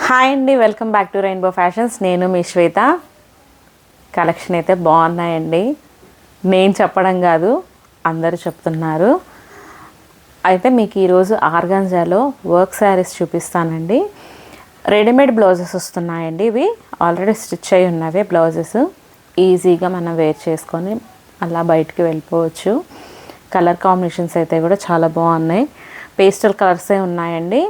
Hi అండి, welcome back to rainbow fashions. నేను మీ శ్వేత. Collection అయితే బాగున్నాయండి. నేను చెప్పడం కాదు, అందరూ చెప్తున్నారు. అయితే మీకు ఈరోజు ఆర్గాన్జాలో వర్క్ శారీస్ చూపిస్తానండి. రెడీమేడ్ బ్లౌజెస్ వస్తున్నాయండి. ఇవి ఆల్రెడీ స్టిచ్ అయి ఉన్నవే బ్లౌజెస్. ఈజీగా మనం వేర్ చేసుకొని అలా బయటికి వెళ్ళిపోవచ్చు. కలర్ కాంబినేషన్స్ అయితే కూడా చాలా బాగున్నాయి. పేస్టల్ కలర్సే ఉన్నాయండి.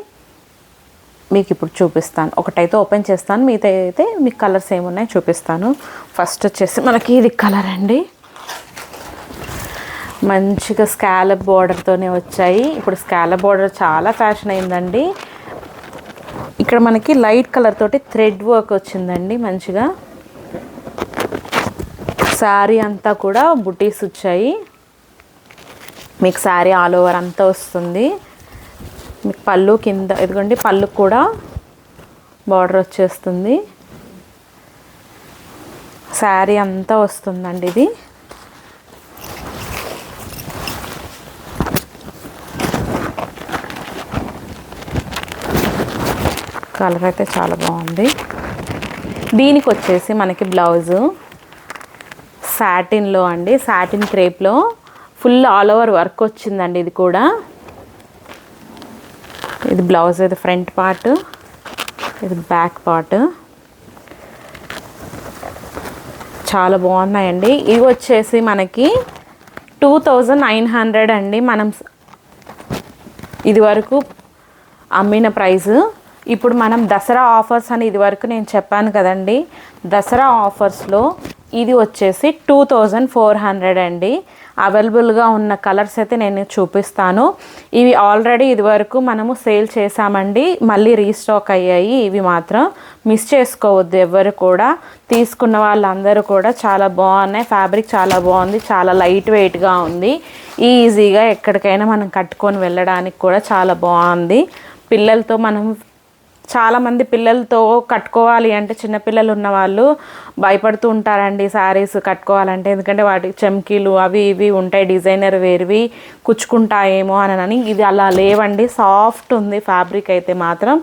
మీకు ఇప్పుడు చూపిస్తాను. ఒకటైతే ఓపెన్ చేస్తాను, మిగతా అయితే మీకు కలర్స్ ఏమున్నాయి చూపిస్తాను. ఫస్ట్ వచ్చేసి మనకి ఇది కలర్ అండి. మంచిగా స్కాలప్ బోర్డర్తోనే వచ్చాయి. ఇప్పుడు స్కాలప్ బోర్డర్ చాలా ఫ్యాషన్ అయిందండి. ఇక్కడ మనకి లైట్ కలర్ తోటి థ్రెడ్ వర్క్ వచ్చిందండి. మంచిగా శారీ అంతా కూడా బుటీస్ వచ్చాయి. మీకు శారీ ఆల్ ఓవర్ అంతా వస్తుంది. మీకు పళ్ళు కింద ఇదిగోండి, పళ్ళు కూడా బార్డర్ వచ్చేస్తుంది. శారీ అంతా వస్తుందండి. ఇది కలర్ అయితే చాలా బాగుంది. దీనికి వచ్చేసి మనకి బ్లౌజు సాటిన్లో అండి, సాటిన్ క్రేప్లో ఫుల్ ఆల్ ఓవర్ వర్క్ వచ్చిందండి. ఇది కూడా ఇది బ్లౌజ్, ఇది ఫ్రంట్ పార్ట్, ఇది బ్యాక్ పార్ట్. చాలా బాగున్నాయండి. ఇవి వచ్చేసి మనకి 2900 అండి. మనం ఇది వరకు అమ్మిన ప్రైస్. ఇప్పుడు మనం దసరా ఆఫర్స్ అని ఇది వరకు నేను చెప్పాను కదండి. దసరా ఆఫర్స్లో ఇది వచ్చేసి 2400 అండి. అవైలబుల్గా ఉన్న కలర్స్ అయితే నేను చూపిస్తాను. ఇవి ఆల్రెడీ ఇది వరకు మనము సేల్ చేసామండి. మళ్ళీ రీస్టాక్ అయ్యాయి. ఇవి మాత్రం మిస్ చేసుకోవద్దు ఎవరు కూడా. తీసుకున్న వాళ్ళందరూ కూడా చాలా బాగున్నాయి. ఫ్యాబ్రిక్ చాలా బాగుంది, చాలా లైట్ వెయిట్గా ఉంది. ఈజీగా ఎక్కడికైనా మనం కట్టుకొని వెళ్ళడానికి కూడా చాలా బాగుంది. పిల్లలతో మనం చాలామంది పిల్లలతో కట్టుకోవాలి అంటే, చిన్నపిల్లలు ఉన్నవాళ్ళు భయపడుతూ ఉంటారండి శారీస్ కట్టుకోవాలంటే. ఎందుకంటే వాటికి చమ్కీలు అవి ఇవి ఉంటాయి, డిజైనర్ వేర్వి కుచ్చుకుంటాయేమో అని. ఇది అలా లేవండి, సాఫ్ట్ ఉంది. ఫ్యాబ్రిక్ అయితే మాత్రం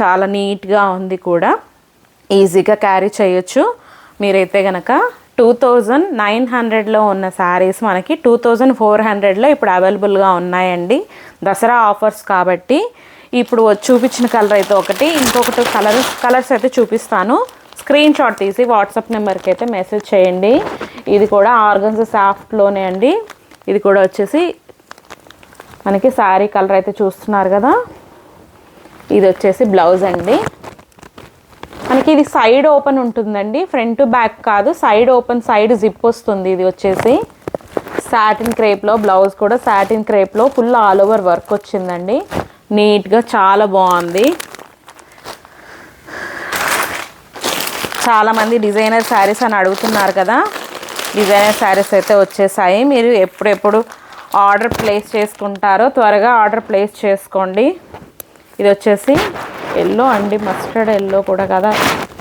చాలా నీట్గా ఉంది కూడా. ఈజీగా క్యారీ చేయొచ్చు. మీరైతే కనుక 2900లో ఉన్న శారీస్ మనకి 2400లో ఇప్పుడు అవైలబుల్గా ఉన్నాయండి. దసరా ఆఫర్స్ కాబట్టి. ఇప్పుడు చూపించిన కలర్ అయితే ఒకటి, ఇంకొకటి కలర్స్ అయితే చూపిస్తాను. స్క్రీన్ షాట్ తీసి వాట్సాప్ నెంబర్కి అయితే మెసేజ్ చేయండి. ఇది కూడా ఆర్గన్జా సాఫ్ట్లోనే అండి. ఇది కూడా వచ్చేసి మనకి శారీ కలర్ అయితే చూస్తున్నారు కదా. ఇది వచ్చేసి బ్లౌజ్ అండి. మనకి ఇది సైడ్ ఓపెన్ ఉంటుందండి, ఫ్రంట్ బ్యాక్ కాదు, సైడ్ ఓపెన్, సైడ్ జిప్ వస్తుంది. ఇది వచ్చేసి సాటిన్ క్రేప్లో బ్లౌజ్ కూడా సాటిన్ క్రేప్లో ఫుల్ ఆల్ ఓవర్ వర్క్ వచ్చిందండి. నీట్గా చాలా బాగుంది. చాలామంది డిజైనర్ శారీస్ అని అడుగుతున్నారు కదా. డిజైనర్ శారీస్ అయితే వచ్చేసాయి. మీరు ఎప్పుడెప్పుడు ఆర్డర్ ప్లేస్ చేసుకుంటారో త్వరగా ఆర్డర్ ప్లేస్ చేసుకోండి. ఇది వచ్చేసి ఎల్లో అండి, మస్టర్డ్ ఎల్లో కూడా కదా.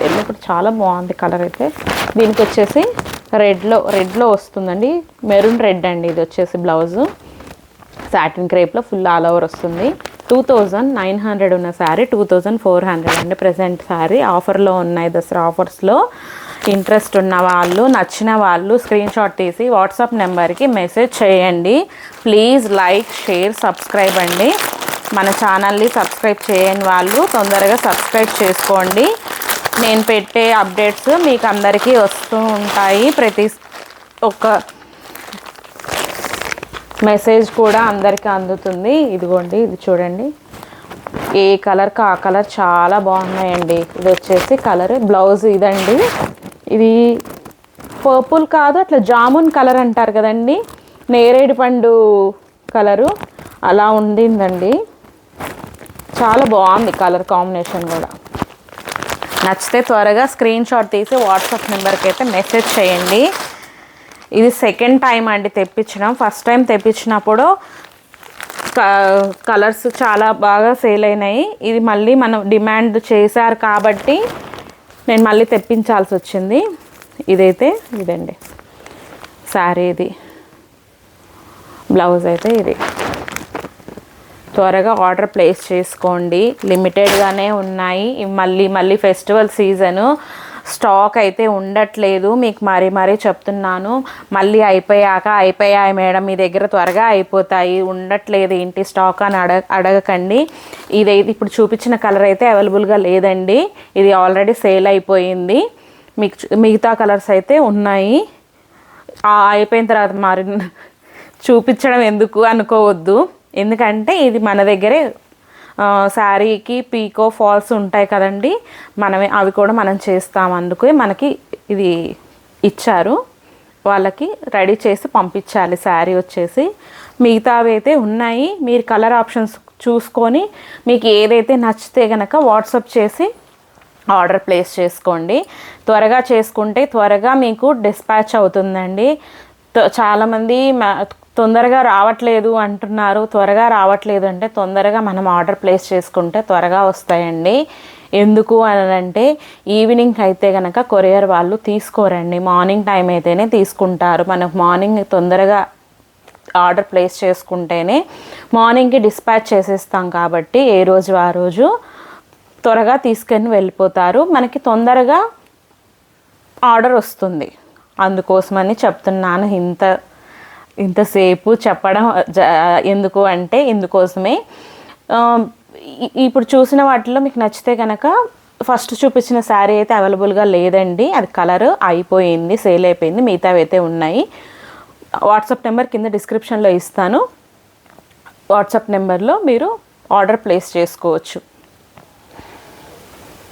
ఎల్లో కూడా చాలా బాగుంది కలర్ అయితే. దీనికి వచ్చేసి రెడ్లో వస్తుందండి, మెరూన్ రెడ్ అండి. ఇది వచ్చేసి బ్లౌజు సాటిన్ క్రేప్లో ఫుల్ ఆల్ ఓవర్ వస్తుంది. 2900 ఉన్న శారీ 2400 అండి. ప్రజెంట్ శారీ ఆఫర్లో ఉన్నాయి, దసరా ఆఫర్స్లో. ఇంట్రెస్ట్ ఉన్న వాళ్ళు, నచ్చిన వాళ్ళు స్క్రీన్ షాట్ తీసి వాట్సాప్ నెంబర్కి మెసేజ్ చేయండి. ప్లీజ్ లైక్, షేర్, సబ్స్క్రైబ్ అండి. మన ఛానల్ని సబ్స్క్రైబ్ చేయని వాళ్ళు తొందరగా సబ్స్క్రైబ్ చేసుకోండి. నేను పెట్టే అప్డేట్స్ మీకు అందరికీ వస్తూ ఉంటాయి. ప్రతి ఒక్క మెసేజ్ కూడా అందరికీ అందుతుంది. ఇదిగోండి, ఇది చూడండి, ఏ కలర్కి ఆ కలర్ చాలా బాగున్నాయండి. ఇది వచ్చేసి కలర్ బ్లౌజ్ ఇదండి. ఇది పర్పుల్ కాదు, అట్లా జామున్ కలర్ అంటారు కదండి, నేరేడు పండు కలరు అలా ఉండిందండి. చాలా బాగుంది కలర్ కాంబినేషన్ కూడా. నచ్చితే త్వరగా స్క్రీన్ షాట్ తీసి వాట్సాప్ నెంబర్కి అయితే మెసేజ్ చేయండి. ఇది సెకండ్ టైం అండి తెప్పించడం. ఫస్ట్ టైం తెప్పించినప్పుడు కలర్స్ చాలా బాగా సేల్ అయినాయి. ఇది మళ్ళీ మనం డిమాండ్ చేశారు కాబట్టి నేను మళ్ళీ తెప్పించాల్సి వచ్చింది. ఇదైతే ఇదండి శారీ, ఇది బ్లౌజ్ అయితే ఇది. త్వరగా ఆర్డర్ ప్లేస్ చేసుకోండి. లిమిటెడ్గానే ఉన్నాయి. మళ్ళీ ఫెస్టివల్ సీజను, స్టాక్ అయితే ఉండట్లేదు. మీకు మరీ చెప్తున్నాను. మళ్ళీ అయిపోయాయి మేడం, మీ దగ్గర త్వరగా అయిపోతాయి, ఉండట్లేదు ఏంటి స్టాక్ అని అడగకండి. ఇదైతే ఇప్పుడు చూపించిన కలర్ అయితే అవైలబుల్గా లేదండి. ఇది ఆల్రెడీ సేల్ అయిపోయింది. మీకు మిగతా కలర్స్ అయితే ఉన్నాయి. అయిపోయిన తర్వాత మరి చూపించడం ఎందుకు అనుకోవద్దు. ఎందుకంటే ఇది మన దగ్గరే శారీకి పీకో ఫాల్స్ ఉంటాయి కదండి, అవి కూడా మనం చేస్తాం. అందుకే మనకి ఇది ఇచ్చారు, వాళ్ళకి రెడీ చేసి పంపించాలి శారీ వచ్చేసి. మిగతావి అయితే ఉన్నాయి. మీరు కలర్ ఆప్షన్స్ చూసుకొని మీకు ఏదైతే నచ్చితే కనుక వాట్సాప్ చేసి ఆర్డర్ ప్లేస్ చేసుకోండి. త్వరగా చేసుకుంటే త్వరగా మీకు డిస్పాచ్ అవుతుందండి. చాలామంది తొందరగా రావట్లేదు అంటున్నారు. త్వరగా రావట్లేదు అంటే తొందరగా మనం ఆర్డర్ ప్లేస్ చేసుకుంటే త్వరగా వస్తాయండి. ఎందుకు అని అంటే ఈవినింగ్ అయితే కనుక కొరియర్ వాళ్ళు తీసుకోరండి, మార్నింగ్ టైం అయితేనే తీసుకుంటారు. మనకు మార్నింగ్ తొందరగా ఆర్డర్ ప్లేస్ చేసుకుంటేనే మార్నింగ్కి డిస్పాచ్ చేసేస్తాం కాబట్టి ఏ రోజు ఆ రోజు త్వరగా తీసుకొని వెళ్ళిపోతారు, మనకి తొందరగా ఆర్డర్ వస్తుంది. అందుకోసమని చెప్తున్నాను. ఇంతసేపు చెప్పడం ఎందుకు అంటే ఇందుకోసమే. ఇప్పుడు చూసిన వాటిలో మీకు నచ్చితే కనుక ఫస్ట్ చూపించిన శారీ అయితే అవైలబుల్గా లేదండి, అది కలర్ అయిపోయింది, సేల్ అయిపోయింది. మిగతావి అయితే ఉన్నాయి. వాట్సాప్ నెంబర్ కింద డిస్క్రిప్షన్లో ఇస్తాను. వాట్సాప్ నెంబర్లో మీరు ఆర్డర్ ప్లేస్ చేసుకోవచ్చు.